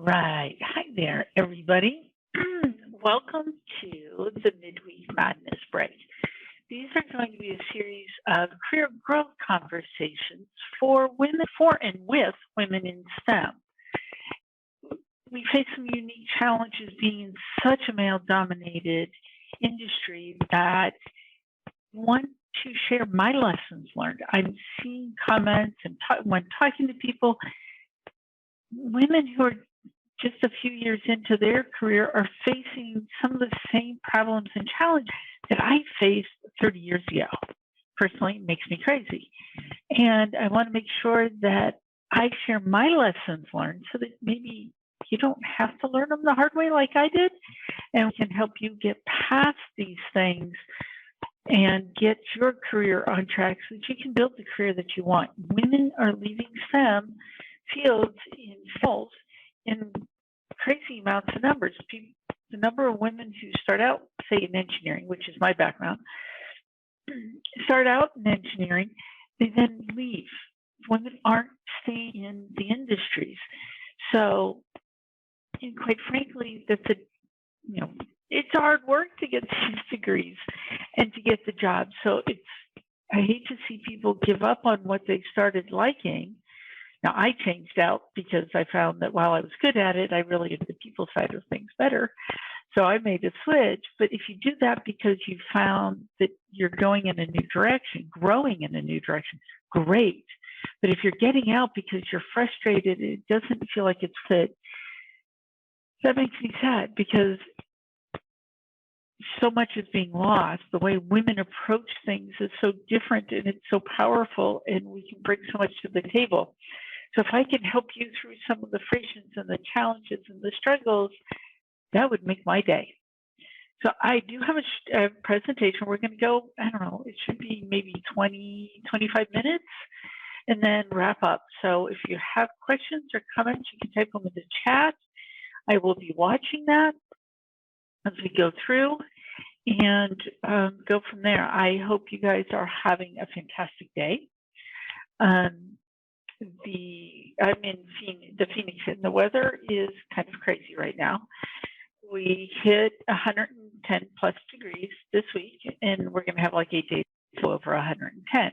right. Hi there, everybody. Welcome to the Midweek Madness Break. These are going to be a series of career growth conversations for women, for and with women in STEM. We face some unique challenges being in such a male-dominated industry that I want to share my lessons learned. I'm seeing comments and when talking to people, women who are just a few years into their career are facing some of the same problems and challenges that I faced 30 years ago. Personally, it makes me crazy. And I want to make sure that I share my lessons learned so that maybe you don't have to learn them the hard way like I did, and we can help you get past these things and get your career on track so that you can build the career that you want. Women are leaving STEM fields in crazy amounts of numbers. The number of women who start out, say, in engineering, which is my background, start out in engineering, they then leave. Women aren't staying in the industries. So, and quite frankly, it's hard work to get these degrees and to get the job. So I hate to see people give up on what they started liking. Now, I changed out because I found that while I was good at it, I really did the people side of things better. So I made a switch. But if you do that because you found that you're going in a new direction, growing in a new direction, great. But if you're getting out because you're frustrated, it doesn't feel like it's fit, that makes me sad because so much is being lost. The way women approach things is so different and it's so powerful, and we can bring so much to the table. So if I can help you through some of the frictions and the challenges and the struggles, that would make my day. So I do have a presentation. We're going to go, I don't know, it should be maybe 20, 25 minutes and then wrap up. So if you have questions or comments, you can type them in the chat. I will be watching that as we go through and go from there. I hope you guys are having a fantastic day. I'm in the Phoenix, and the weather is kind of crazy right now. We hit 110 plus degrees this week, and we're going to have like 8 days to over 110,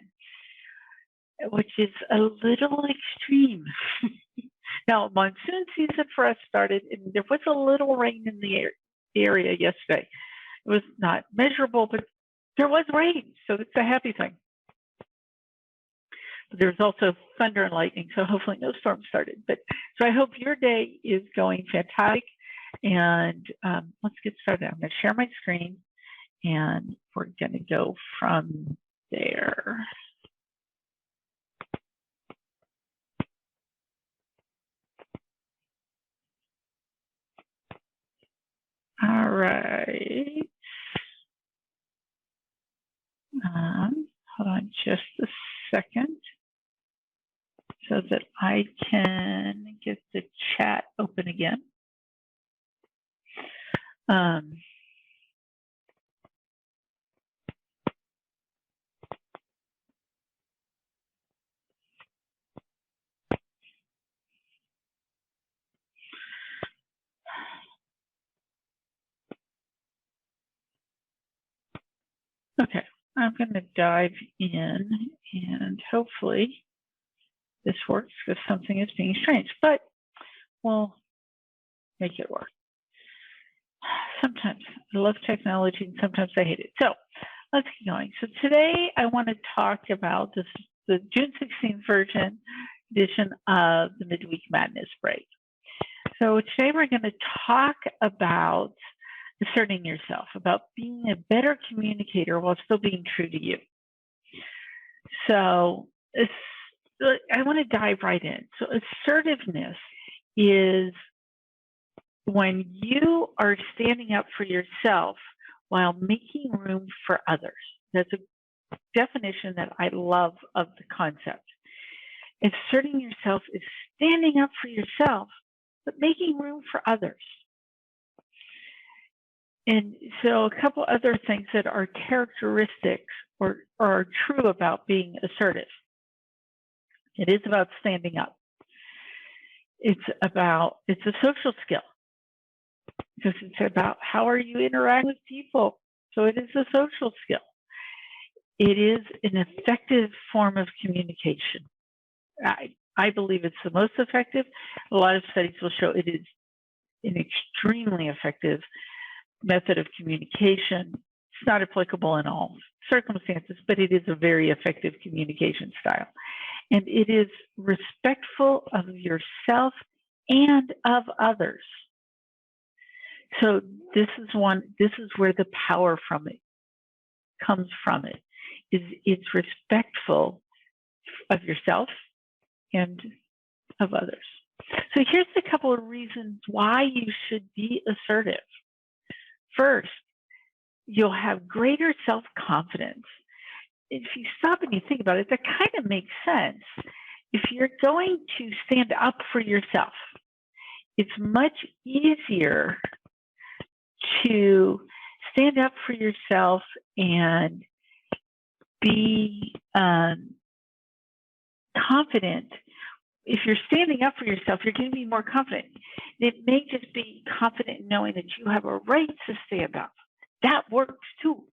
which is a little extreme. Now, monsoon season for us started, and there was a little rain in the area yesterday. It was not measurable, but there was rain, so it's a happy thing. But there's also thunder and lightning, so hopefully no storm started. So I hope your day is going fantastic, and let's get started. I'm going to share my screen, and we're going to go from there. All right. Hold on just a second so that I can get the chat open again. Okay, I'm going to dive in, and hopefully this works because something is being strange, but we'll make it work. Sometimes I love technology and sometimes I hate it. So let's keep going. So today I want to talk about the June 16th edition of the Midweek Madness Break. So today we're going to talk about asserting yourself, about being a better communicator while still being true to you. So I want to dive right in. So assertiveness is when you are standing up for yourself while making room for others. That's a definition that I love of the concept. Asserting yourself is standing up for yourself, but making room for others. And so a couple other things that are characteristics or are true about being assertive. It is about standing up. It's a social skill, because it's about how are you interacting with people. So it is a social skill. It is an effective form of communication. I believe it's the most effective. A lot of studies will show it is an extremely effective method of communication. It's not applicable in all circumstances, but it is a very effective communication style. And it is respectful of yourself and of others. So this is where the power from it comes from. It's respectful of yourself and of others. So here's a couple of reasons why you should be assertive. First, you'll have greater self-confidence. If you stop and you think about it, that kind of makes sense. If you're going to stand up for yourself, it's much easier to stand up for yourself and be confident. If you're standing up for yourself, you're going to be more confident. It may just be confident in knowing that you have a right to stand up. That works too.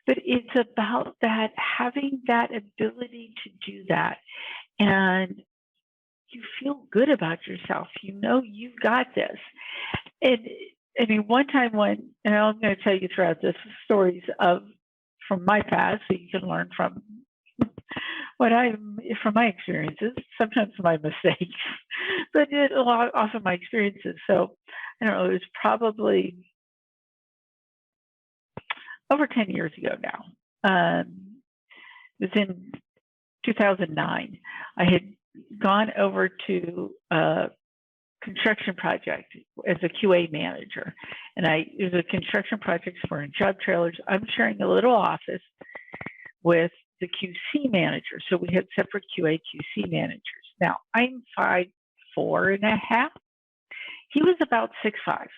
But it's about that, having that ability to do that. And you feel good about yourself. You know you've got this. And I mean, one time and I'm going to tell you throughout this stories from my past, so you can learn from from my experiences, sometimes my mistakes, but often my experiences. So I don't know, it was probably over 10 years ago now. It was in 2009. I had gone over to a construction project as a QA manager. And it was a construction project for job trailers. I'm sharing a little office with the QC manager. So we had separate QA, QC managers. Now, I'm 5'4.5". He was about 6'5".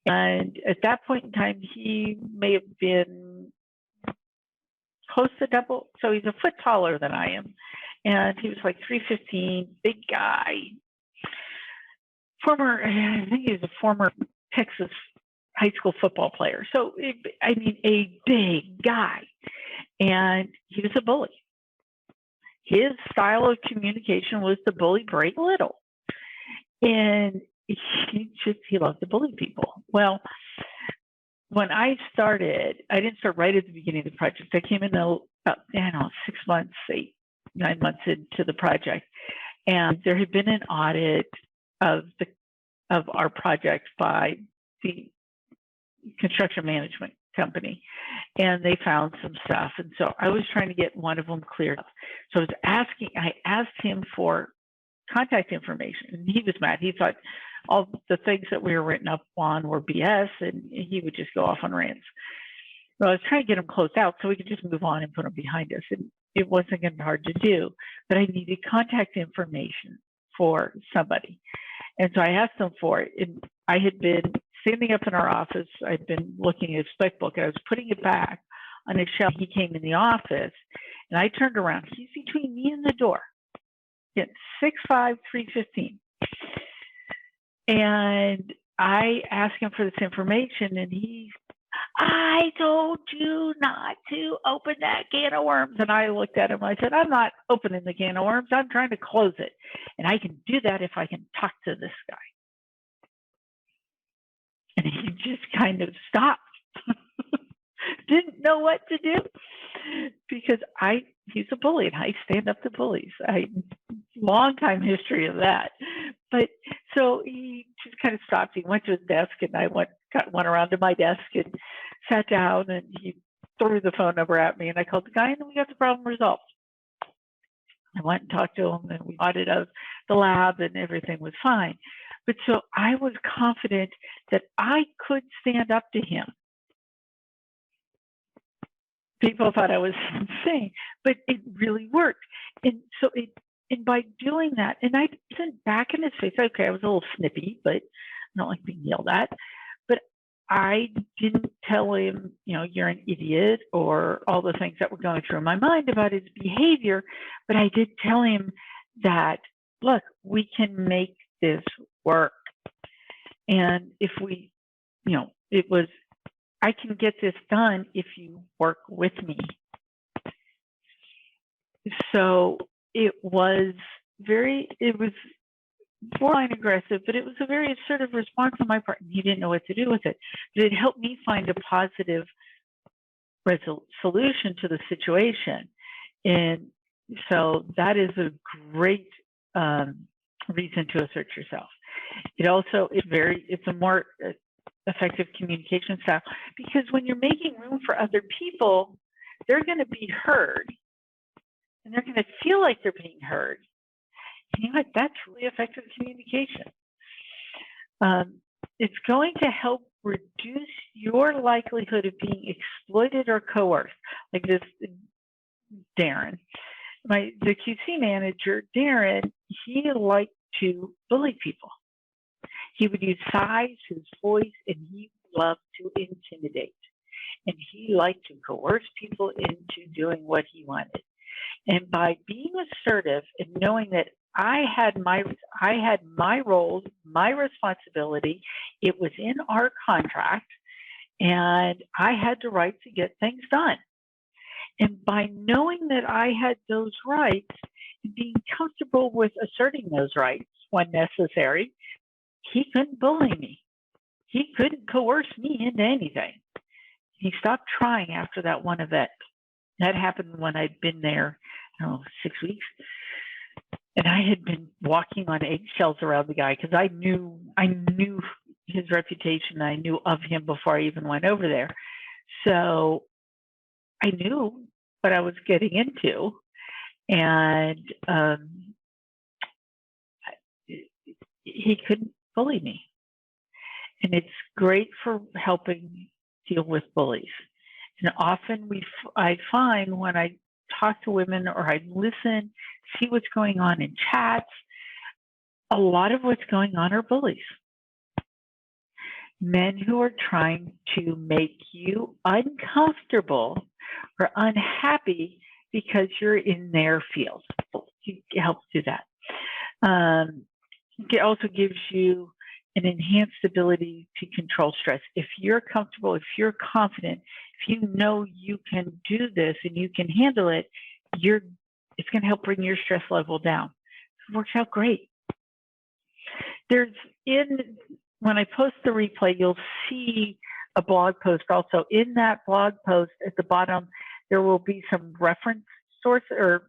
And at that point in time, he may have been close to double. So he's a foot taller than I am. And he was like 3'15", big guy. I think he was a former Texas high school football player. So, a big guy. And he was a bully. His style of communication was to bully break little. And he loved to bully people. Well, when I started, I didn't start right at the beginning of the project. I came in about, 6 months, 9 months into the project. And there had been an audit of our project by the construction management company, and they found some stuff. And so I was trying to get one of them cleared up. So I asked him for contact information, and he was mad. He thought all the things that we were written up on were BS, and he would just go off on rants. Well, I was trying to get him closed out so we could just move on and put him behind us. And it wasn't going to be hard to do, but I needed contact information for somebody. And so I asked him for it. And I had been standing up in our office. I'd been looking at his spec book, and I was putting it back on his shelf. He came in the office, and I turned around. He's between me and the door. Again, 6'5", 315. And I asked him for this information, and I told you not to open that can of worms. And I looked at him. I said, I'm not opening the can of worms. I'm trying to close it. And I can do that if I can talk to this guy. And he just kind of stopped. Didn't know what to do, because he's a bully, and I stand up to bullies. Long time history of that. But so he just kind of stopped. He went to his desk, and I went around to my desk and sat down, and he threw the phone number at me, and I called the guy, and we got the problem resolved. I went and talked to him, and we audited the lab, and everything was fine. But so I was confident that I could stand up to him. People thought I was insane, but it really worked. And so and by doing that, and I wasn't back in his face. Okay, I was a little snippy, but I don't like being yelled at. But I didn't tell him, you're an idiot, or all the things that were going through my mind about his behavior. But I did tell him that look, we can make this work. And if we, it was, I can get this done if you work with me. So it was borderline aggressive, but it was a very assertive response on my part. And he didn't know what to do with it. But it helped me find a positive solution to the situation. And so that is a great reason to assert yourself. It also it's a more effective communication style, because when you're making room for other people, they're going to be heard and they're going to feel like they're being heard. And you know what? That's really effective communication. It's going to help reduce your likelihood of being exploited or coerced. Like this, Darren, the QC manager, Darren, he liked to bully people. He would use size, his voice, and he loved to intimidate. And he liked to coerce people into doing what he wanted. And by being assertive and knowing that I had my roles, my responsibility, it was in our contract, and I had the right to get things done. And by knowing that I had those rights and being comfortable with asserting those rights when necessary, he couldn't bully me. He couldn't coerce me into anything. He stopped trying after that one event. That happened when I'd been there, 6 weeks. And I had been walking on eggshells around the guy because I knew his reputation. I knew of him before I even went over there. So I knew what I was getting into. And he couldn't bully me. And it's great for helping deal with bullies. And often I find when I talk to women or I listen, see what's going on in chats, a lot of what's going on are bullies. Men who are trying to make you uncomfortable or unhappy because you're in their field. It helps do that. It also gives you an enhanced ability to control stress. If you're comfortable, if you're confident, if you know you can do this and you can handle it, it's going to help bring your stress level down. It works out great. When I post the replay, you'll see a blog post also. In that blog post at the bottom, there will be some reference sources,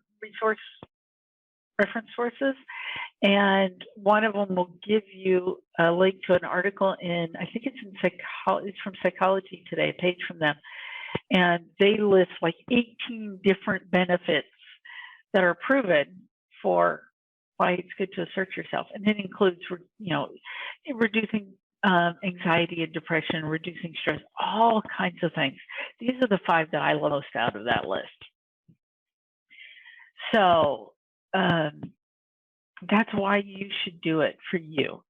and one of them will give you a link to an article in, I think it's from Psychology Today, a page from them, and they list like 18 different benefits that are proven for why it's good to assert yourself, and it includes, reducing anxiety and depression, reducing stress, all kinds of things. These are the 5 that I love most out of that list. So that's why you should do it for you.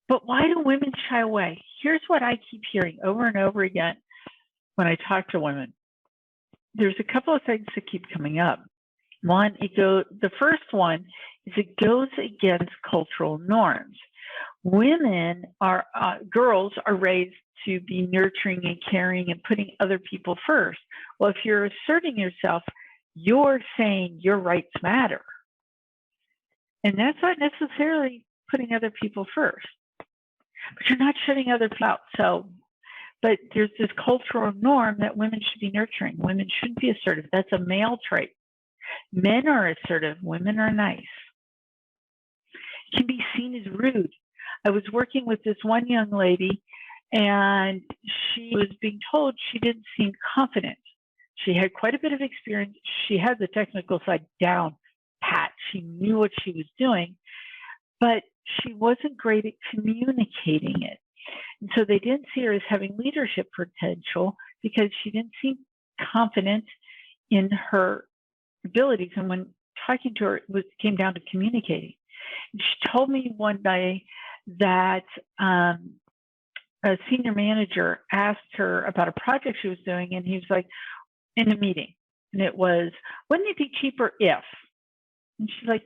But why do women shy away? Here's what I keep hearing over and over again when I talk to women. There's a couple of things that keep coming up. One, the first one is it goes against cultural norms. Girls are raised to be nurturing and caring and putting other people first. Well, if you're asserting yourself, you're saying your rights matter. And that's not necessarily putting other people first, but you're not shutting other people out. But there's this cultural norm that women should be nurturing. Women shouldn't be assertive. That's a male trait. Men are assertive. Women are nice. It can be seen as rude. I was working with this one young lady, and she was being told she didn't seem confident. She had quite a bit of experience. She had the technical side down pat. She knew what she was doing, but she wasn't great at communicating it. And so they didn't see her as having leadership potential because she didn't seem confident in her abilities. And when talking to her, it came down to communicating. And she told me one day that a senior manager asked her about a project she was doing, and he was like, in a meeting, and it was, wouldn't it be cheaper if? And she's like,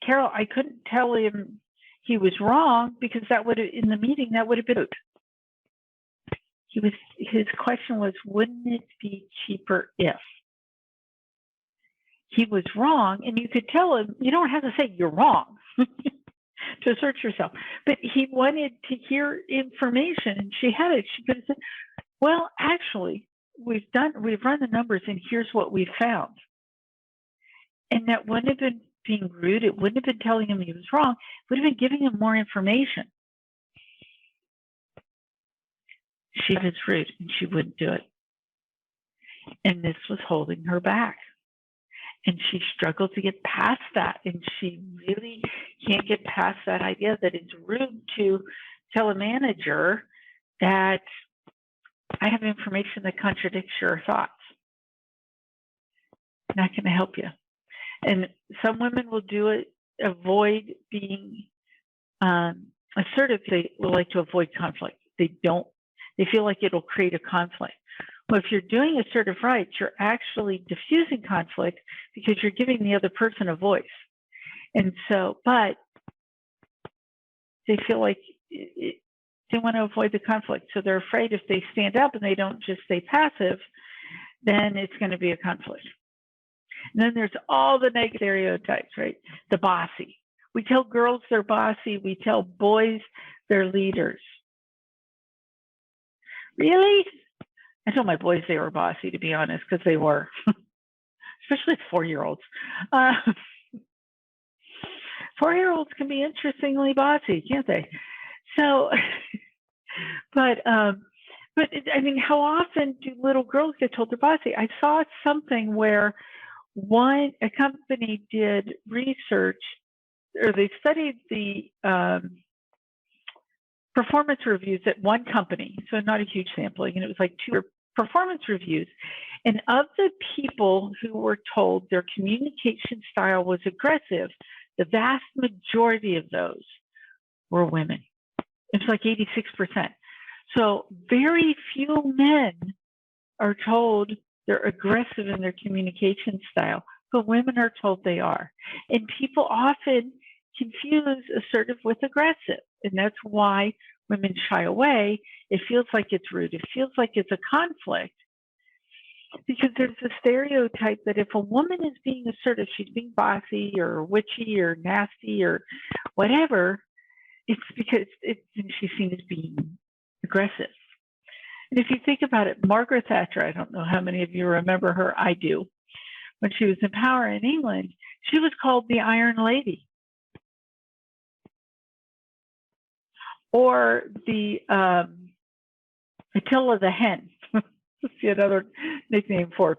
Carol, I couldn't tell him he was wrong because that would have, in the meeting, that would have been rude. His question was, wouldn't it be cheaper if? He was wrong, and you could tell him, you don't have to say you're wrong to assert yourself, but he wanted to hear information, and she had it. She could have said, well, actually, we've run the numbers, and here's what we've found. And that wouldn't have been being rude. It wouldn't have been telling him he was wrong. It would have been giving him more information. She was rude, and she wouldn't do it. And this was holding her back. And she struggled to get past that. And she really can't get past that idea that it's rude to tell a manager that I have information that contradicts your thoughts. Not going to help you. And some women will do it, avoid being assertive. They will like to avoid conflict. They feel like it'll create a conflict. Well, if you're doing assertive rights, you're actually diffusing conflict because you're giving the other person a voice. And so, but they feel like they want to avoid the conflict. So they're afraid if they stand up and they don't just stay passive, then it's going to be a conflict. And then there's all the negative stereotypes, right? The bossy. We tell girls they're bossy. We tell boys they're leaders. Really? I told my boys they were bossy, to be honest, because they were, especially 4-year-olds. 4-year-olds can be interestingly bossy, can't they? So, but I mean, how often do little girls get told they're bossy? I saw something where a company did research, or they studied the performance reviews at one company, so not a huge sampling, and it was like 2 performance reviews. And of the people who were told their communication style was aggressive, the vast majority of those were women. It's like 86%. So very few men are told they're aggressive in their communication style, but women are told they are. And people often confuse assertive with aggressive. And that's why women shy away. It feels like it's rude. It feels like it's a conflict because there's a stereotype that if a woman is being assertive, she's being bossy or witchy or nasty or whatever, it's because she's seen as being aggressive. And if you think about it, Margaret Thatcher, I don't know how many of you remember her, I do. When she was in power in England, she was called the Iron Lady. Or the Attila the Hen. That's another nickname for it.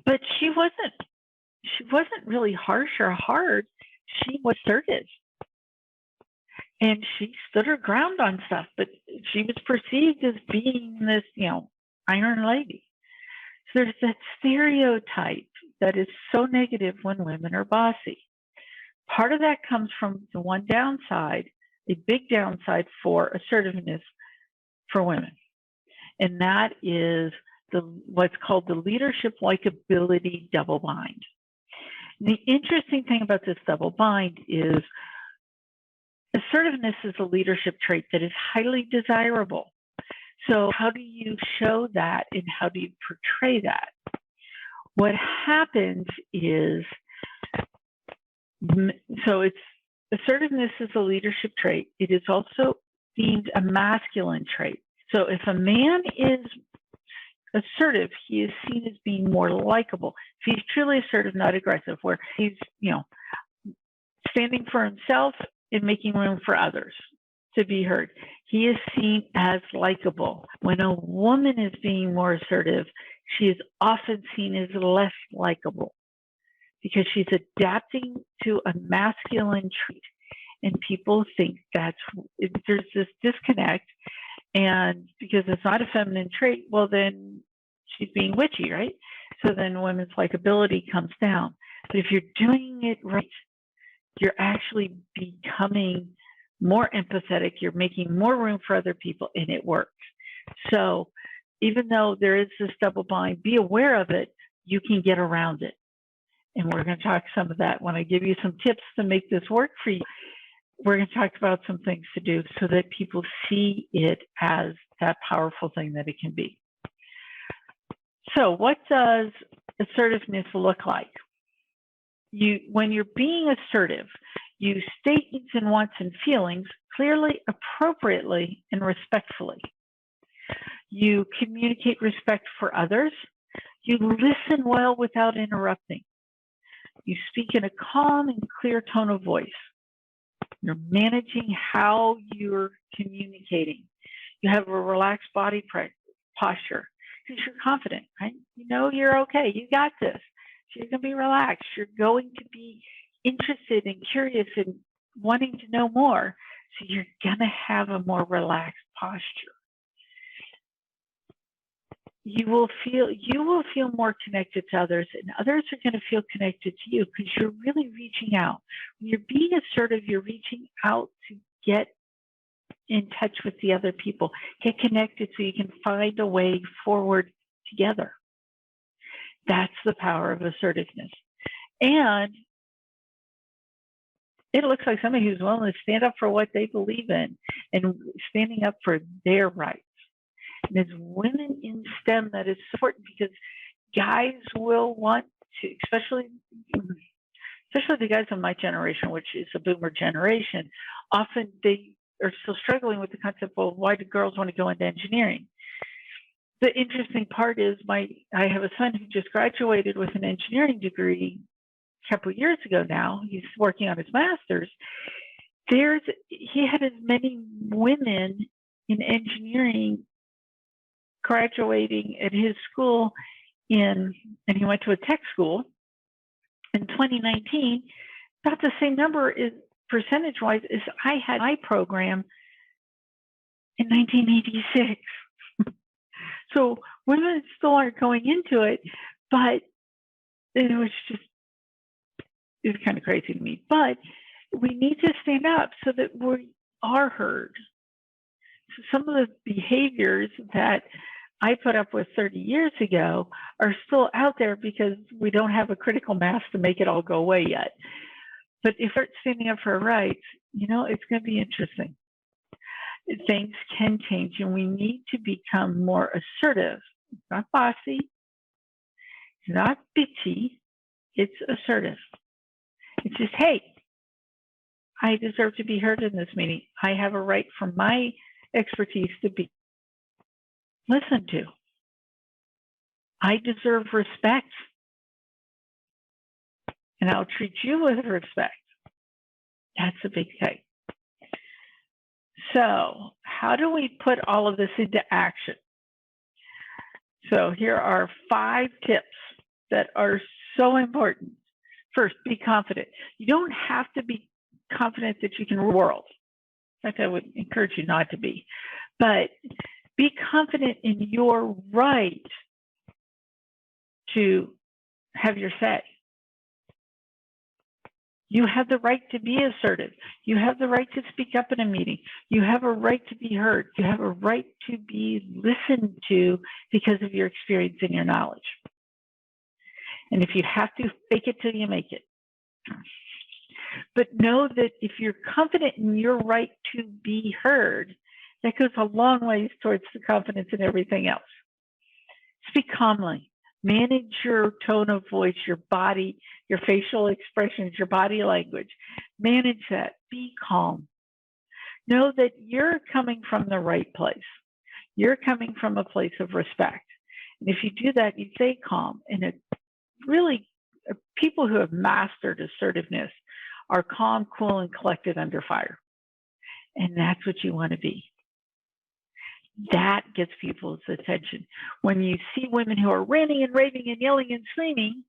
But she wasn't really harsh or hard. She was assertive. And she stood her ground on stuff, but she was perceived as being this, Iron Lady. So there's that stereotype that is so negative when women are bossy. Part of that comes from the one downside, a big downside for assertiveness for women. And that is what's called the leadership likability double bind. And the interesting thing about this double bind is assertiveness is a leadership trait that is highly desirable. So how do you show that and how do you portray that? What happens is, assertiveness is a leadership trait. It is also deemed a masculine trait. So if a man is assertive, he is seen as being more likable. If he's truly assertive, not aggressive, where he's, standing for himself and making room for others to be heard, he is seen as likable. When a woman is being more assertive, she is often seen as less likable because she's adapting to a masculine trait. And people think there's this disconnect. And because it's not a feminine trait, well, then she's being witchy, right? So then women's likability comes down. But if you're doing it right, you're actually becoming more empathetic. You're making more room for other people, and it works. So even though there is this double bind, be aware of it. You can get around it. And we're going to talk some of that. When I give you some tips to make this work for you, we're going to talk about some things to do so that people see it as that powerful thing that it can be. So what does assertiveness look like? When you're being assertive, you state needs and wants and feelings clearly, appropriately, and respectfully. You communicate respect for others. You listen well without interrupting. You speak in a calm and clear tone of voice. You're managing how you're communicating. You have a relaxed body posture because you're confident, right? You know you're okay. You got this. So you're going to be relaxed. You're going to be interested and curious and wanting to know more. So you're going to have a more relaxed posture. You will feel more connected to others, and others are going to feel connected to you because you're really reaching out. When you're being assertive, you're reaching out to get in touch with the other people, get connected so you can find a way forward together. That's the power of assertiveness. And it looks like somebody who's willing to stand up for what they believe in and standing up for their rights. And as women in STEM, that is important because guys will want to, especially the guys of my generation, which is a boomer generation, often they are still struggling with the concept of why do girls want to go into engineering? The interesting part is I have a son who just graduated with an engineering degree a couple of years ago now. He's working on his master's. He had as many women in engineering graduating at his school and he went to a tech school in 2019, about the same number is percentage-wise as I had my program in 1986. So women still aren't going into it, but it was kind of crazy to me. But we need to stand up so that we are heard. So some of the behaviors that I put up with 30 years ago are still out there because we don't have a critical mass to make it all go away yet. But if we're standing up for our rights, it's going to be interesting. Things can change, and we need to become more assertive. It's not bossy, it's not bitchy, it's assertive. It's just, hey, I deserve to be heard in this meeting. I have a right for my expertise to be listened to. I deserve respect, and I'll treat you with respect. That's a big thing. So how do we put all of this into action? So here are 5 tips that are so important. First, be confident. You don't have to be confident that you can rule the world. In fact, I would encourage you not to be. But be confident in your right to have your say. You have the right to be assertive. You have the right to speak up in a meeting. You have a right to be heard. You have a right to be listened to because of your experience and your knowledge. And if you have to, fake it till you make it. But know that if you're confident in your right to be heard, that goes a long ways towards the confidence in everything else. Speak calmly. Manage your tone of voice, your body, your facial expressions, your body language. Manage that. Be calm. Know that you're coming from the right place. You're coming from a place of respect. And if you do that, you stay calm. And people who have mastered assertiveness are calm, cool, and collected under fire. And that's what you want to be. That gets people's attention. When you see women who are ranting and raving and yelling and screaming,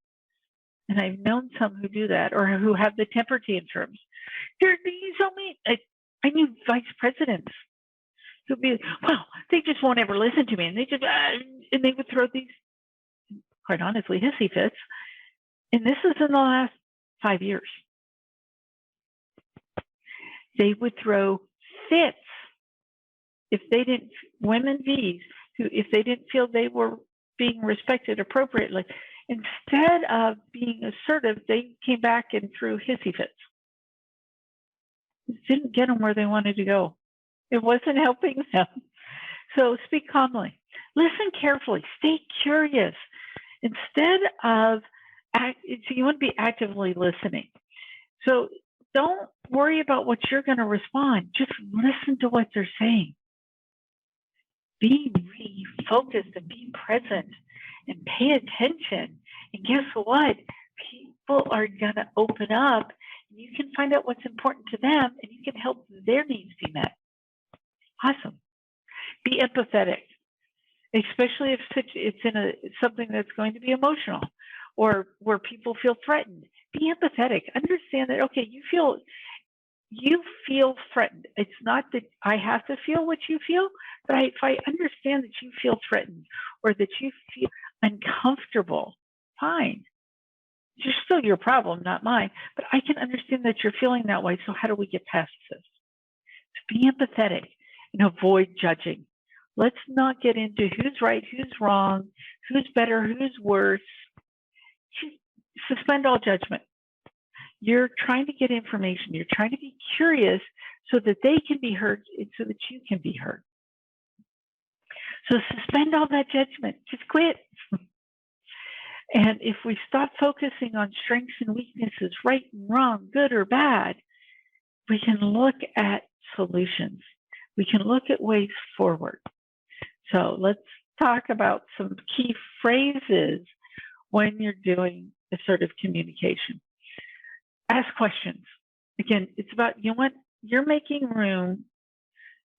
and I've known some who do that, or who have the temper tantrums, they're being so mean. I knew vice presidents who'd be, well, they just won't ever listen to me, and they would throw these, quite honestly, hissy fits. And this is in the last 5 years. They would throw fits if they didn't, women Vs, who, if they didn't feel they were being respected appropriately, Instead of being assertive, they came back and threw hissy fits. It didn't get them where they wanted to go. It wasn't helping them. So speak calmly. Listen carefully. Stay curious. Instead of, so you want to be actively listening. So don't worry about what you're going to respond. Just listen to what they're saying. Be really focused and be present and pay attention. And guess what? People are going to open up. And you can find out what's important to them, and you can help their needs be met. Awesome. Be empathetic, especially if it's in something that's going to be emotional or where people feel threatened. Be empathetic. Understand that, okay, you feel threatened. It's not that I have to feel what you feel, but if I understand that you feel threatened or that you feel uncomfortable, fine. You're still your problem, not mine, but I can understand that you're feeling that way, so how do we get past this? So be empathetic and avoid judging. Let's not get into who's right, who's wrong, who's better, who's worse. Suspend all judgment. You're trying to get information. You're trying to be curious so that they can be heard, so that you can be heard. So suspend all that judgment. Just quit. And if we stop focusing on strengths and weaknesses, right and wrong, good or bad, we can look at solutions. We can look at ways forward. So let's talk about some key phrases when you're doing assertive communication. Ask questions. Again, it's about you're making room.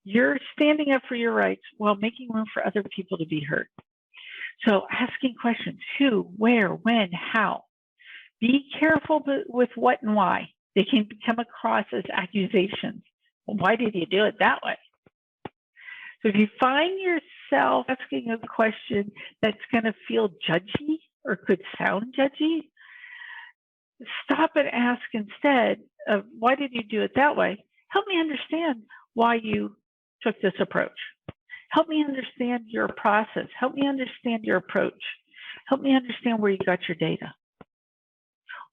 You're standing up for your rights while making room for other people to be heard. So asking questions: who, where, when, how. Be careful with what and why. They can come across as accusations. Well, why did you do it that way? So if you find yourself asking a question that's going to feel judgy or could sound judgy, stop and ask instead of, why did you do it that way? Help me understand why you took this approach. Help me understand your process. Help me understand your approach. Help me understand where you got your data.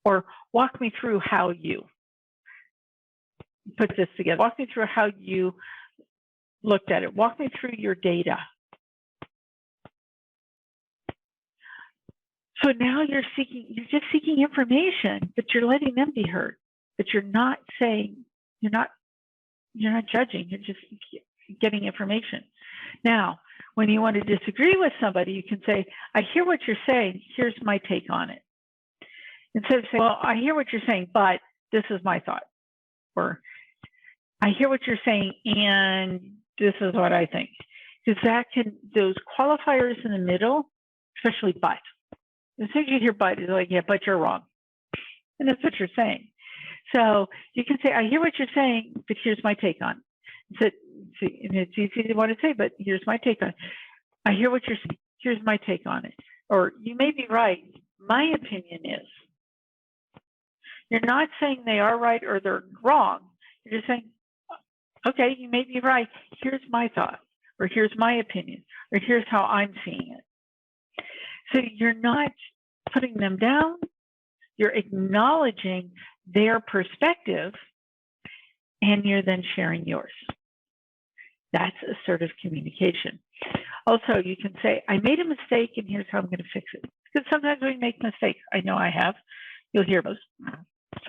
Or walk me through how you put this together. Walk me through how you looked at it. Walk me through your data. So now you're just seeking information, but you're letting them be heard. But you're not saying, you're not judging, you're just getting information. Now, when you want to disagree with somebody, you can say, I hear what you're saying, here's my take on it. Instead of saying, well, I hear what you're saying, but this is my thought. Or I hear what you're saying, and this is what I think. Because those qualifiers in the middle, especially but. As soon as you hear but, it's like, yeah, but you're wrong. And that's what you're saying. So you can say, I hear what you're saying, but here's my take on it. So, and it's easy to want to say, but here's my take on it. I hear what you're saying, here's my take on it. Or you may be right, my opinion is. You're not saying they are right or they're wrong. You're just saying, okay, you may be right, here's my thought, or here's my opinion, or here's how I'm seeing it. So you're not putting them down, you're acknowledging their perspective, and you're then sharing yours. That's assertive communication. Also, you can say, I made a mistake, and here's how I'm going to fix it. Because sometimes we make mistakes. I know I have. You'll hear those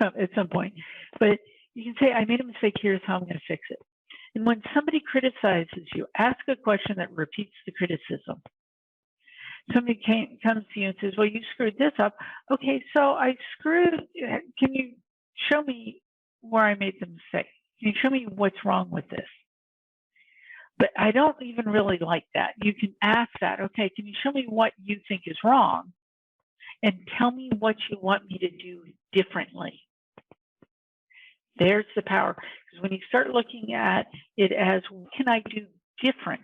at some point. But you can say, I made a mistake, here's how I'm going to fix it. And when somebody criticizes you, ask a question that repeats the criticism. Somebody comes to you and says, well, you screwed this up. Okay, so can you show me where I made the mistake? Can you show me what's wrong with this? But I don't even really like that. You can ask that, okay, can you show me what you think is wrong? And tell me what you want me to do differently. There's the power. Because when you start looking at it as, what can I do different?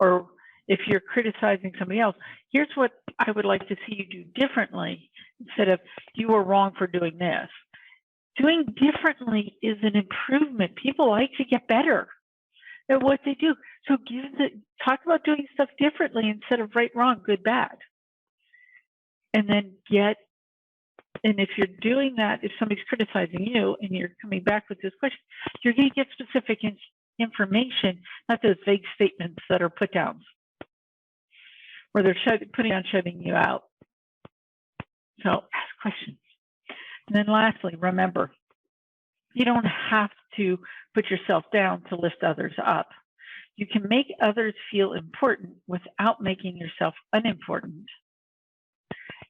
Or if you're criticizing somebody else, here's what I would like to see you do differently, instead of, you were wrong for doing this. Doing differently is an improvement. People like to get better at what they do. So talk about doing stuff differently instead of right, wrong, good, bad. and then and if you're doing that, if somebody's criticizing you and you're coming back with this question, you're going to get specific information, not those vague statements that are put downs, where they're shutting you out. So ask questions. And then lastly, remember, you don't have to put yourself down to lift others up. You can make others feel important without making yourself unimportant,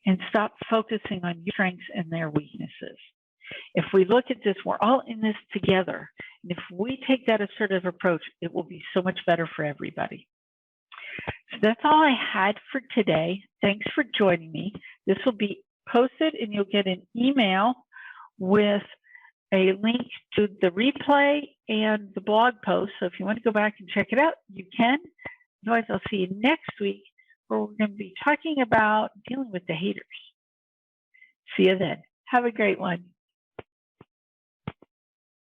and stop focusing on your strengths and their weaknesses. If we look at this, we're all in this together. And if we take that assertive approach, it will be so much better for everybody. So that's all I had for today. Thanks for joining me. This will be posted and you'll get an email with a link to the replay and the blog post. So if you want to go back and check it out, you can. Otherwise, I'll see you next week, where we're going to be talking about dealing with the haters. See you then. Have a great one.